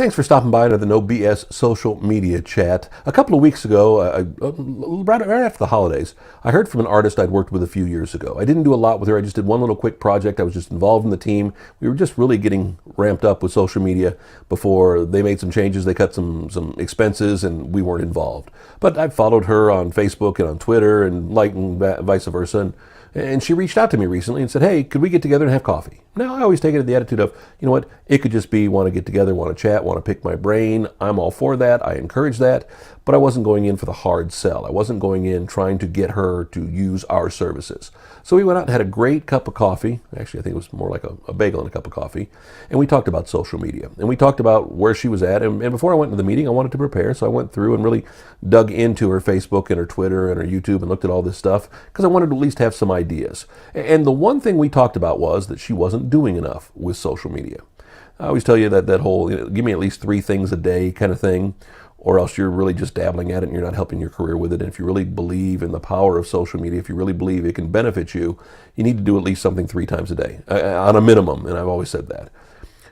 thanks for stopping by to the No BS social media chat. A couple of weeks ago, right after the holidays, I heard from an artist I'd worked with a few years ago. I didn't do a lot with her. I just did one little quick project. I was just involved in the team. We were just really getting ramped up with social media before they made some changes. They cut some expenses, and we weren't involved. But I followed her on Facebook and on Twitter and liked and vice versa. And she reached out to me recently and said, hey, could we get together and have coffee? Now, I always take it at the attitude of, you know what, it could just be want to get together, want to chat, want to pick my brain. I'm all for that. I encourage that. But I wasn't going in for the hard sell. I wasn't going in trying to get her to use our services. So we went out and had a great cup of coffee. Actually, I think it was more like a bagel and a cup of coffee. And we talked about social media. And we talked about where she was at. And before I went into the meeting, I wanted to prepare. So I went through and really dug into her Facebook and her Twitter and her YouTube and looked at all this stuff because I wanted to at least have some ideas. And the one thing we talked about was that she wasn't doing enough with social media. I always tell you that whole, give me at least 3 things a day kind of thing, or else you're really just dabbling at it and you're not helping your career with it. And if you really believe in the power of social media, if you really believe it can benefit you, you need to do at least something 3 times a day, on a minimum, and I've always said that.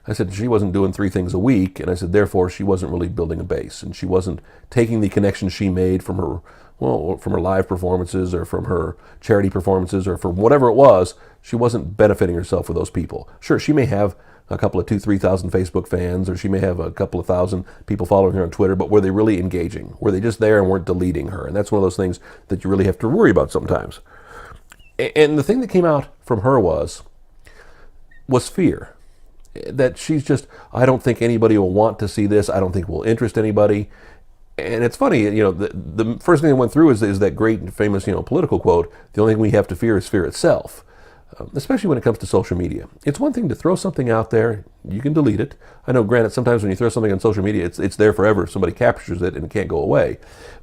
I said she wasn't doing 3 things a week, and I said therefore she wasn't really building a base, and she wasn't taking the connections she made from her live performances or from her charity performances or from whatever it was. She wasn't benefiting herself with those people. Sure, she may have a couple of 2,000-3,000 Facebook fans, or she may have a couple of thousand people following her on Twitter, but were they really engaging? Were they just there and weren't deleting her? And that's one of those things that you really have to worry about sometimes. And the thing that came out from her was fear. That she's just, I don't think anybody will want to see this. I don't think it will interest anybody. And it's funny, the first thing that went through is that great and famous, political quote, the only thing we have to fear is fear itself. Especially when it comes to social media. It's one thing to throw something out there, you can delete it. I know, granted, sometimes when you throw something on social media, it's there forever. Somebody captures it and it can't go away.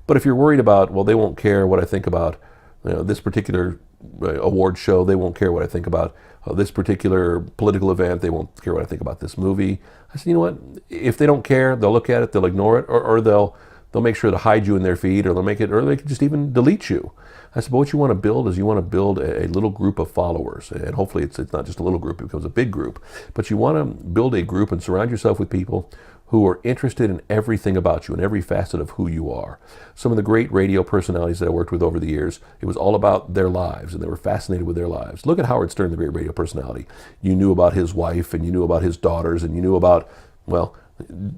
But if you're worried about, well, they won't care what I think about this particular award show, they won't care what I think about this particular political event, they won't care what I think about this movie. I said, you know what, if they don't care, they'll look at it, they'll ignore it, or they'll make sure to hide you in their feed, or they can just even delete you. I said, but what you want to build is you want to build a little group of followers, and hopefully it's not just a little group, it becomes a big group, but you want to build a group and surround yourself with people who are interested in everything about you and every facet of who you are. Some of the great radio personalities that I worked with over the years, it was all about their lives, and they were fascinated with their lives. Look at Howard Stern, the great radio personality. You knew about his wife, and you knew about his daughters, and you knew about, well,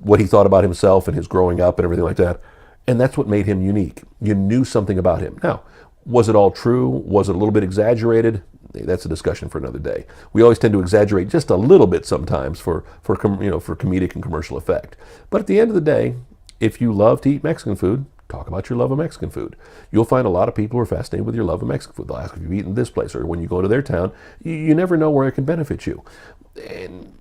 what he thought about himself and his growing up and everything like that. And that's what made him unique. You knew something about him. Now, was it all true? Was it a little bit exaggerated? That's a discussion for another day. We always tend to exaggerate just a little bit sometimes for comedic and commercial effect. But at the end of the day, if you love to eat Mexican food, talk about your love of Mexican food. You'll find a lot of people who are fascinated with your love of Mexican food. They'll ask if you've eaten this place, or when you go to their town, you never know where it can benefit you. And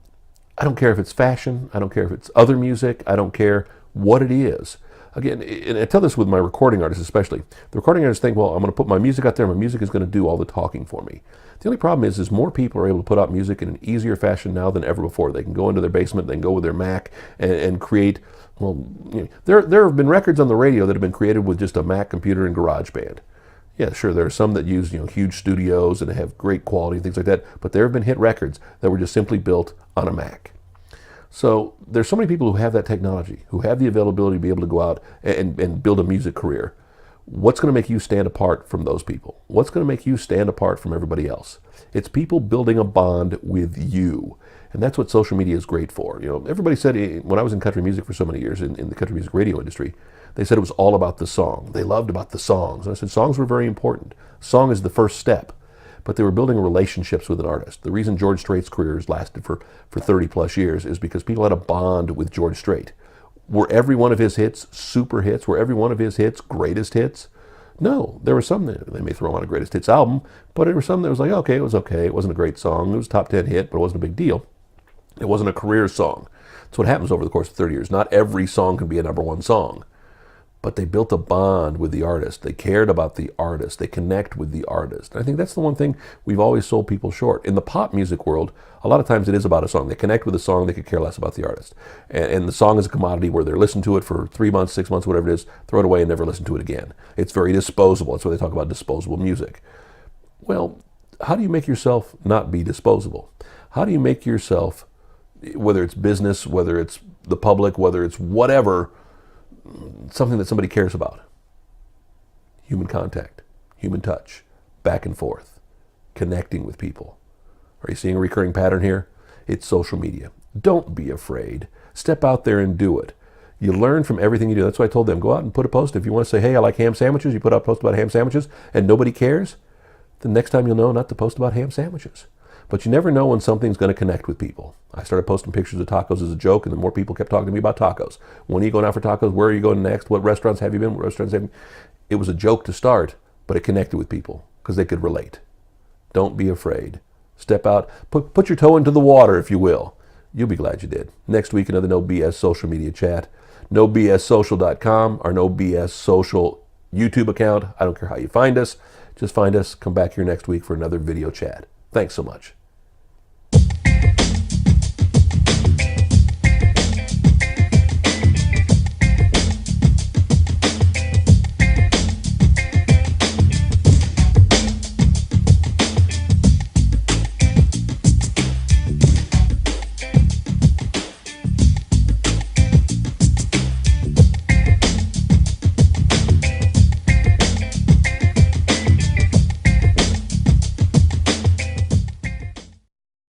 I don't care if it's fashion. I don't care if it's other music. I don't care what it is. Again, and I tell this with my recording artists especially. The recording artists think, well, I'm going to put my music out there, and my music is going to do all the talking for me. The only problem is more people are able to put out music in an easier fashion now than ever before. They can go into their basement, they can go with their Mac and create, well, there have been records on the radio that have been created with just a Mac computer and GarageBand. Yeah, sure, there are some that use huge studios and have great quality and things like that, but there have been hit records that were just simply built on a Mac. So there's so many people who have that technology, who have the availability to be able to go out and build a music career. What's going to make you stand apart from those people? What's going to make you stand apart from everybody else? It's people building a bond with you. And that's what social media is great for. Everybody said, when I was in country music for so many years, in the country music radio industry, they said it was all about the song. They loved about the songs. And I said, songs were very important. Song is the first step. But they were building relationships with an artist. The reason George Strait's career has lasted for 30 plus years is because people had a bond with George Strait. Were every one of his hits super hits? Were every one of his hits greatest hits? No. There were some that they may throw on a greatest hits album, but there were some that was like, okay, it was okay. It wasn't a great song. It was a top 10 hit, but it wasn't a big deal. It wasn't a career song. That's what happens over the course of 30 years. Not every song can be a number one song. But they built a bond with the artist. They cared about the artist. They connect with the artist. And I think that's the one thing we've always sold people short. In the pop music world, a lot of times it is about a song. They connect with the song. They could care less about the artist. And the song is a commodity where they're listening to it for 3 months, 6 months, whatever it is, throw it away and never listen to it again. It's very disposable. That's why they talk about disposable music. Well, how do you make yourself not be disposable? How do you make yourself whether it's business, whether it's the public, whether it's whatever, something that somebody cares about. Human contact, human touch, back and forth, connecting with people. Are you seeing a recurring pattern here? It's social media. Don't be afraid. Step out there and do it. You learn from everything you do. That's why I told them, go out and put a post. If you want to say, hey, I like ham sandwiches, you put out a post about ham sandwiches and nobody cares, the next time you'll know not to post about ham sandwiches. But you never know when something's going to connect with people. I started posting pictures of tacos as a joke, and the more people kept talking to me about tacos. When are you going out for tacos? Where are you going next? What restaurants have you been? What restaurants have you... It was a joke to start, but it connected with people because they could relate. Don't be afraid. Step out. Put your toe into the water, if you will. You'll be glad you did. Next week, another No BS social media chat. NoBSSocial.com, our No BS Social YouTube account. I don't care how you find us. Just find us. Come back here next week for another video chat. Thanks so much.